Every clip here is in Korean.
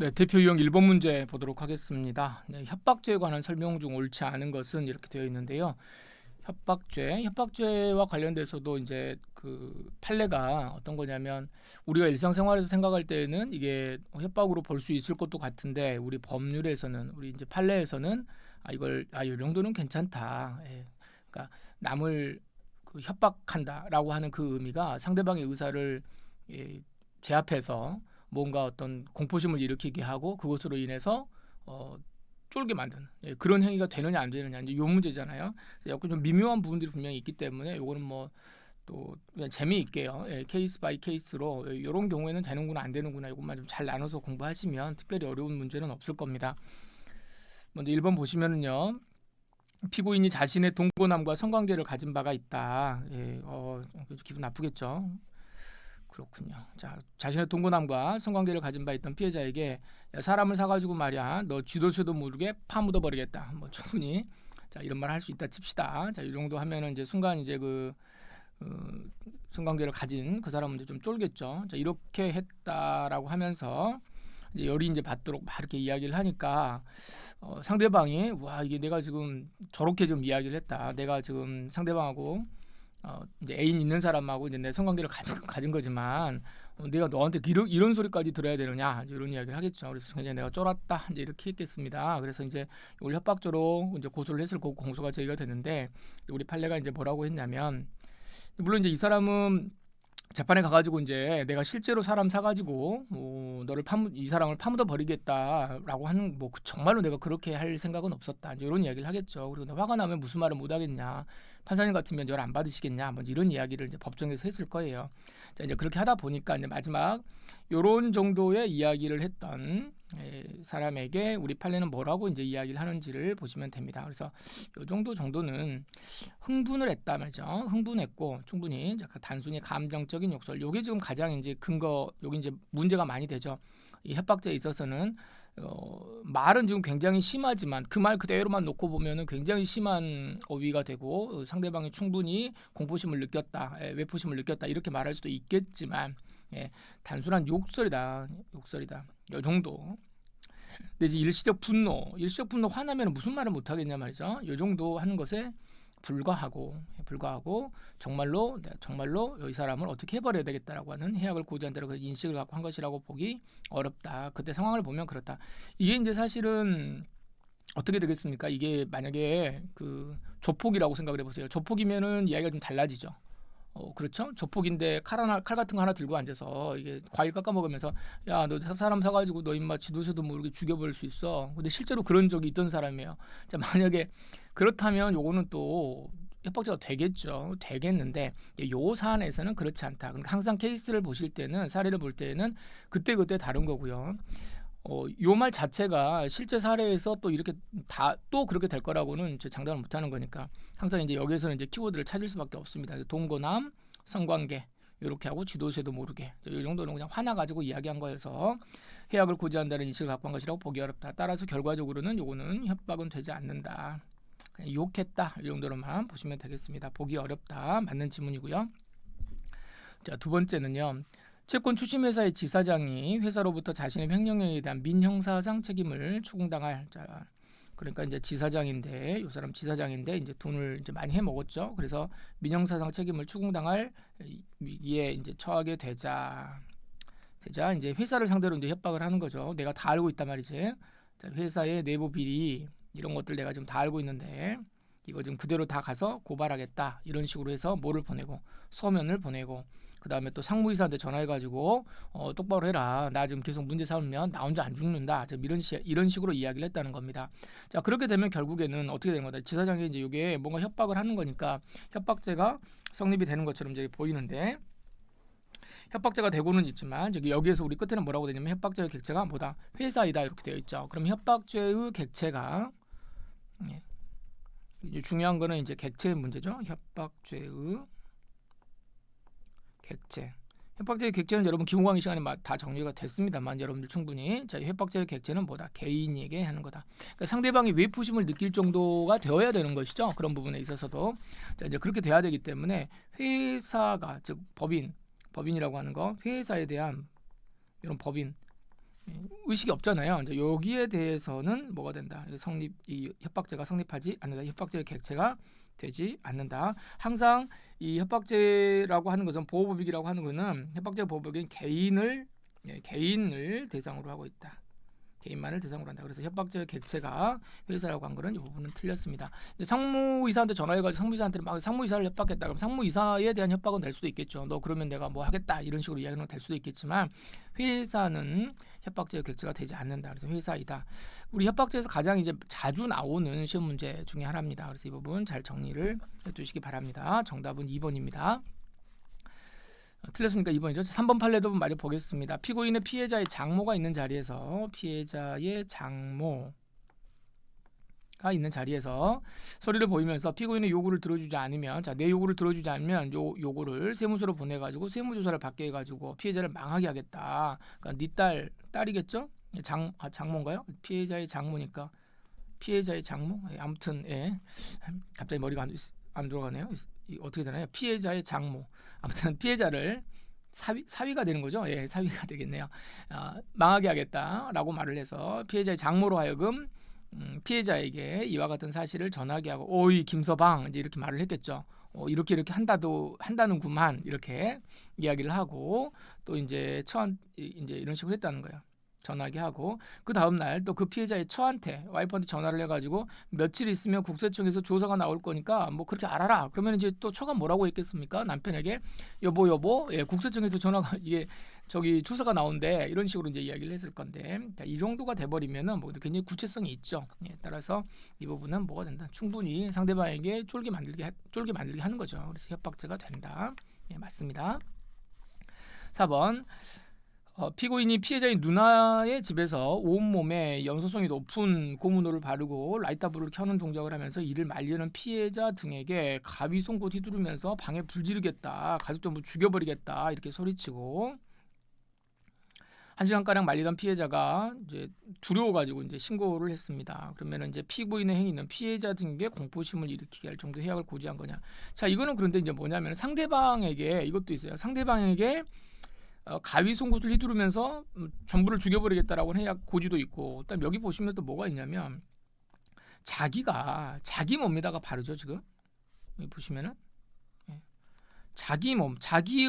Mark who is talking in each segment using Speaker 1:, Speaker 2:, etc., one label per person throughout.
Speaker 1: 네, 대표 유형 1번 문제 보도록 하겠습니다. 네, 협박죄에 관한 설명 중 옳지 않은 것은 이렇게 되어 있는데요. 협박죄와 관련돼서도 이제 그 판례가 어떤 거냐면 우리가 일상생활에서 생각할 때는 이게 협박으로 볼 수 있을 것도 같은데 우리 법률에서는 우리 이제 판례에서는 이걸 이 정도는 괜찮다. 예. 그러니까 남을 그 협박한다라고 하는 그 의미가 상대방의 의사를 예, 제압해서 뭔가 어떤 공포심을 일으키게 하고 그것으로 인해서 쫄게 만드는 그런 행위가 되느냐 안 되느냐 이제 요 문제잖아요. 약간 좀 미묘한 부분들이 분명히 있기 때문에 요거는 뭐 또 그냥 재미있게요. 케이스 바이 케이스로 이런 경우에는 되는구나 안 되는구나 이것만 좀 잘 나눠서 공부하시면 특별히 어려운 문제는 없을 겁니다. 먼저 1번 보시면은요. 피고인이 자신의 동거남과 성관계를 가진 바가 있다. 기분 나쁘겠죠. 그렇군요. 자, 자신의 동거남과 성관계를 가진 바 있던 피해자에게 야, 사람을 사가지고 말이야, 너 쥐도새도 모르게 파묻어 버리겠다. 뭐 충분히 자 이런 말 할 수 있다 칩시다. 자, 이 정도 하면은 이제 순간 이제 성관계를 가진 그 사람은 이제 좀 쫄겠죠. 자, 이렇게 했다라고 하면서 이제 열이 이제 받도록 막 이렇게 이야기를 하니까 상대방이 와 이게 내가 지금 저렇게 좀 이야기를 했다. 내가 지금 상대방하고 이제 애인 있는 사람하고 이제 내 성관계를 가진 거지만 내가 너한테 이런 소리까지 들어야 되느냐 이런 이야기를 하겠죠. 그래서 굉장히 내가 쫄았다 이제 이렇게 했겠습니다. 그래서 이제 이걸 협박죄로 이제 고소를 했을 거고 공소가 제기가 됐는데 우리 판례가 이제 뭐라고 했냐면 물론 이제 이 사람은 재판에 가가지고 이제 내가 실제로 사람 사가지고 이 사람을 파묻어 버리겠다라고 하는 정말로 내가 그렇게 할 생각은 없었다 이제 이런 이야기를 하겠죠. 그리고 화가 나면 무슨 말을 못 하겠냐, 판사님 같으면 열 안 받으시겠냐, 뭐 이런 이야기를 이제 법정에서 했을 거예요. 자 이제 그렇게 하다 보니까 이제 마지막 요런 정도의 이야기를 했던 사람에게 우리 판례는 뭐라고 이제 이야기를 하는지를 보시면 됩니다. 그래서 요 정도는 흥분을 했다 말이죠. 흥분했고 충분히 단순히 감정적인 욕설. 요게 지금 가장 이제 여기 이제 문제가 많이 되죠. 이 협박죄에 있어서는 말은 지금 굉장히 심하지만 그 말 그대로만 놓고 보면은 굉장히 심한 어휘가 되고 상대방이 충분히 공포심을 느꼈다, 외포심을 느꼈다 이렇게 말할 수도 있겠지만 단순한 욕설이다. 이 정도. 근데 이제 일시적 분노 화나면 무슨 말을 못 하겠냐 말이죠. 이 정도 하는 것에 불과하고 정말로 이 사람을 어떻게 해버려야 되겠다라고 하는 해악을 고지한 대로 그 인식을 갖고 한 것이라고 보기 어렵다. 그때 상황을 보면 그렇다. 이게 이제 사실은 어떻게 되겠습니까? 이게 만약에 그 조폭이라고 생각을 해보세요. 조폭이면은 이야기가 좀 달라지죠. 그렇죠? 조폭인데 칼 같은 거 하나 들고 앉아서 이게 과일 깎아 먹으면서 야, 너 사람 사가지고 너 임마 지도새도 모르게 죽여버릴 수 있어. 근데 실제로 그런 적이 있던 사람이에요. 자, 만약에 그렇다면 요거는 또 협박죄가 되겠는데 요 사안에서는 그렇지 않다. 그러니까 항상 케이스를 보실 때는 사례를 볼 때는 그때 다른 거고요. 요 말 자체가 실제 사례에서 또 이렇게 또 그렇게 될 거라고는 장담을 못 하는 거니까 항상 이제 여기에서는 이제 키워드를 찾을 수밖에 없습니다. 동거남, 성관계 이렇게 하고 쥐도새도 모르게 이 정도는 그냥 화나 가지고 이야기한 거여서 해악을 고지한다는 인식을 갖고 한 것이라고 보기 어렵다. 따라서 결과적으로는 요거는 협박은 되지 않는다. 그냥 욕했다 이 정도로만 보시면 되겠습니다. 보기 어렵다. 맞는 지문이고요. 자, 두 번째는요. 채권 추심회사의 지사장이 회사로부터 자신의 횡령에 대한 민형사상 책임을 추궁당할. 자, 그러니까 이제 지사장인데 이 사람 지사장인데 이제 돈을 이제 많이 해 먹었죠. 그래서 민형사상 책임을 추궁당할 위에 이제 처하게 되자 이제 회사를 상대로 이제 협박을 하는 거죠. 내가 다 알고 있단 말이지. 자, 회사의 내부 비리 이런 것들 내가 지금 다 알고 있는데 이거 지금 그대로 다 가서 고발하겠다 이런 식으로 해서 뭐를 보내고 서면을 보내고 그 다음에 또 상무이사한테 전화해가지고 똑바로 해라. 나 지금 계속 문제 삼으면 나 혼자 안 죽는다. 이런 식으로 이야기를 했다는 겁니다. 자, 그렇게 되면 결국에는 어떻게 되는 거다. 지사장이 이제 이게 뭔가 협박을 하는 거니까 협박죄가 성립이 되는 것처럼 이제 보이는데 협박죄가 되고는 있지만 여기에서 우리 끝에는 뭐라고 되냐면 협박죄의 객체가 뭐다? 회사이다 이렇게 되어 있죠. 그럼 협박죄의 객체가 이제 중요한 거는 이제 객체의 문제죠. 협박죄의 객체. 협박죄의 객체는 여러분 기본 강의 시간에 다 정리가 됐습니다만 여러분들 충분히 자, 협박죄의 객체는 뭐다? 개인에게 하는 거다. 그러니까 상대방이 외푸심을 느낄 정도가 되어야 되는 것이죠. 그런 부분에 있어서도 자, 이제 그렇게 돼야 되기 때문에 회사가 즉 법인이라고 하는 거 회사에 대한 이런 법인 의식이 없잖아요. 이제 여기에 대해서는 뭐가 된다. 이 협박죄가 성립하지 않는다. 협박죄의 객체가 되지 않는다. 항상 이 협박죄라고 하는 것은 보호법익이라고 하는 것은 협박죄 보호법인 개인을 대상으로 하고 있다. 개인만을 대상으로 한다. 그래서 협박죄의 객체가 회사라고 한 거는 이 부분은 틀렸습니다. 상무이사한테 전화해가지고 상무이사한테 막 상무이사를 협박했다. 그럼 상무이사에 대한 협박은 될 수도 있겠죠. 너 그러면 내가 뭐 하겠다 이런 식으로 이야기는 될 수도 있겠지만 회사는 협박죄의 객체가 되지 않는다. 그래서 회사이다. 우리 협박죄에서 가장 이제 자주 나오는 시험 문제 중에 하나입니다. 그래서 이 부분 잘 정리를 해두시기 바랍니다. 정답은 2번입니다. 틀렸으니까 2번이죠. 3번 판례도 마저 보겠습니다. 피고인의 피해자의 장모가 있는 자리에서 서류를 보이면서 피고인의 요구를 들어주지 않으면 내 요구를 들어주지 않으면 요구를 세무서로 보내가지고 세무조사를 받게 해가지고 피해자를 망하게 하겠다. 그러니까 네 딸이겠죠? 장모인가요? 피해자의 장모니까 피해자의 장모? 아무튼 갑자기 머리가 안 들어가네요. 어떻게 되나요? 피해자의 장모. 아무튼 피해자를 사위가 되는 거죠. 사위가 되겠네요. 망하게 하겠다라고 말을 해서 피해자의 장모로 하여금 피해자에게 이와 같은 사실을 전하게 하고 오이 김서방 이제 이렇게 말을 했겠죠. 이렇게 한다는구만 이렇게 이야기를 하고 또 이제 이런 식으로 했다는 거예요. 전화하게 하고 그 다음 날 또 그 피해자의 처한테 와이프한테 전화를 해가지고 며칠 있으면 국세청에서 조사가 나올 거니까 뭐 그렇게 알아라. 그러면 이제 또 처가 뭐라고 했겠습니까? 남편에게 여보 국세청에서 전화가 이게 조사가 나온대 이런 식으로 이제 이야기를 했을 건데 이 정도가 돼버리면은 뭐 굉장히 구체성이 있죠. 따라서 이 부분은 뭐가 된다. 충분히 상대방에게 쫄게 만들게 하는 거죠. 그래서 협박죄가 된다. 맞습니다. 4번. 피고인이 피해자인 누나의 집에서 온몸에 연소성이 높은 고무노를 바르고 라이터불을 켜는 동작을 하면서 이를 말리는 피해자 등에게 가위손곳 휘두르면서 방에 불지르겠다, 가족 전부 죽여버리겠다 이렇게 소리치고 1시간가량 말리던 피해자가 이제 두려워가지고 이제 신고를 했습니다. 그러면 이제 피고인의 행위는 피해자 등에게 공포심을 일으키게 할 정도의 해악을 고지한 거냐? 자, 이거는 그런데 이제 뭐냐면 상대방에게 이것도 있어요. 상대방에게 가위 송곳을 휘두르면서 전부를 죽여버리겠다라고 해야 고지도 있고, 그다음 여기 보시면 또 뭐가 있냐면 자기 몸에다가 바르죠. 지금 여기 보시면은 자기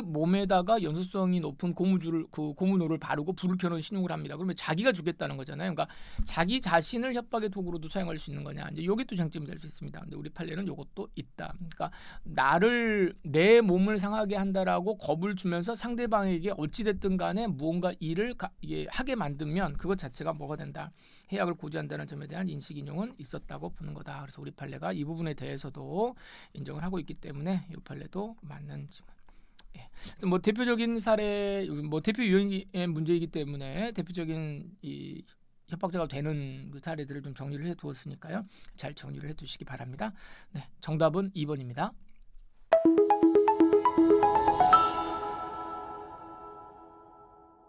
Speaker 1: 몸에다가 연소성이 높은 고무노를 바르고 불을 켜놓은 신용을 합니다. 그러면 자기가 죽겠다는 거잖아요. 그러니까 자기 자신을 협박의 도구로도 사용할 수 있는 거냐? 이제 이게 또 쟁점이 될 수 있습니다. 근데 우리 판례는 이것도 있다. 그러니까 내 몸을 상하게 한다라고 겁을 주면서 상대방에게 어찌됐든 간에 무언가 일을 하게 만들면 그것 자체가 뭐가 된다? 해악을 고지한다는 점에 대한 인식 인용은 있었다고 보는 거다. 그래서 우리 판례가 이 부분에 대해서도 인정을 하고 있기 때문에 이 판례도 맞는 지문. 뭐 대표적인 사례, 뭐 대표 유형의 문제이기 때문에 대표적인 이 협박자가 되는 그 사례들을 좀 정리를 해두었으니까요. 잘 정리를 해두시기 바랍니다. 네, 정답은 2번입니다.